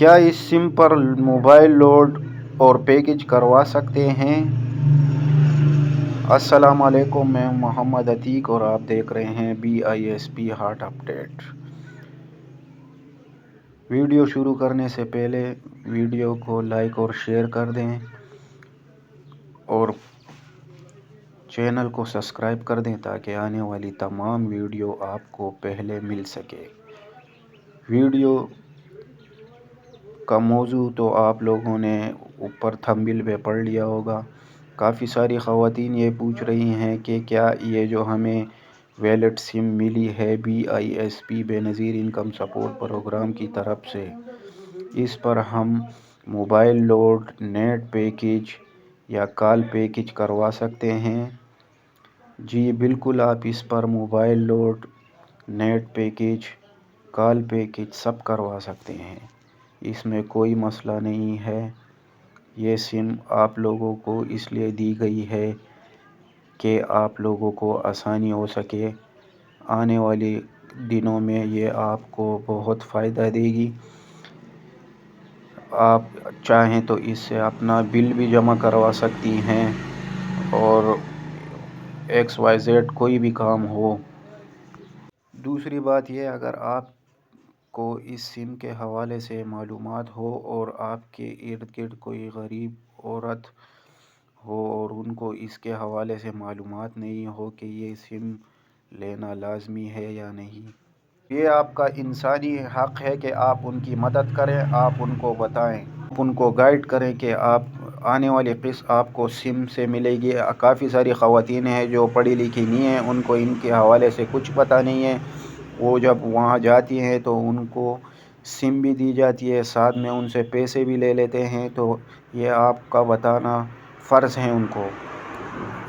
کیا اس سم پر mobile load اور package کروا سکتے ہیں؟ السلام علیکم، میں محمد عتیق اور آپ دیکھ رہے ہیں BISP ہاٹ اپڈیٹ۔ ویڈیو شروع کرنے سے پہلے ویڈیو کو لائک اور شیئر کر دیں اور چینل کو سبسکرائب کر دیں تاکہ آنے والی تمام ویڈیو آپ کو پہلے مل سکے۔ ویڈیو کا موضوع تو آپ لوگوں نے اوپر تھمبنیل پہ پڑھ لیا ہوگا۔ کافی ساری خواتین یہ پوچھ رہی ہیں کہ کیا یہ جو ہمیں ویلٹ سم ملی ہے BISP بے نظیر انکم سپورٹ پروگرام کی طرف سے، اس پر ہم موبائل لوڈ، نیٹ پیکج یا کال پیکج کروا سکتے ہیں؟ جی بالکل، آپ اس پر موبائل لوڈ، نیٹ پیکج، کال پیکج سب کروا سکتے ہیں، اس میں کوئی مسئلہ نہیں ہے۔ یہ سم آپ لوگوں کو اس لیے دی گئی ہے کہ آپ لوگوں کو آسانی ہو سکے۔ آنے والے دنوں میں یہ آپ کو بہت فائدہ دے گی۔ آپ چاہیں تو اس سے اپنا بل بھی جمع کروا سکتی ہیں اور XYZ کوئی بھی کام ہو۔ دوسری بات یہ، اگر آپ کو اس سم کے حوالے سے معلومات ہو اور آپ کے ارد گرد کوئی غریب عورت ہو اور ان کو اس کے حوالے سے معلومات نہیں ہو کہ یہ سم لینا لازمی ہے یا نہیں، یہ آپ کا انسانی حق ہے کہ آپ ان کی مدد کریں، آپ ان کو بتائیں، آپ ان کو گائیڈ کریں کہ آپ آنے والی قسط آپ کو سم سے ملے گی۔ کافی ساری خواتین ہیں جو پڑھی لکھی نہیں ہیں، ان کو ان کے حوالے سے کچھ پتہ نہیں ہے۔ وہ جب وہاں جاتی ہیں تو ان کو سم بھی دی جاتی ہے، ساتھ میں ان سے پیسے بھی لے لیتے ہیں، تو یہ آپ کا بتانا فرض ہے ان کو۔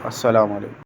السلام علیکم۔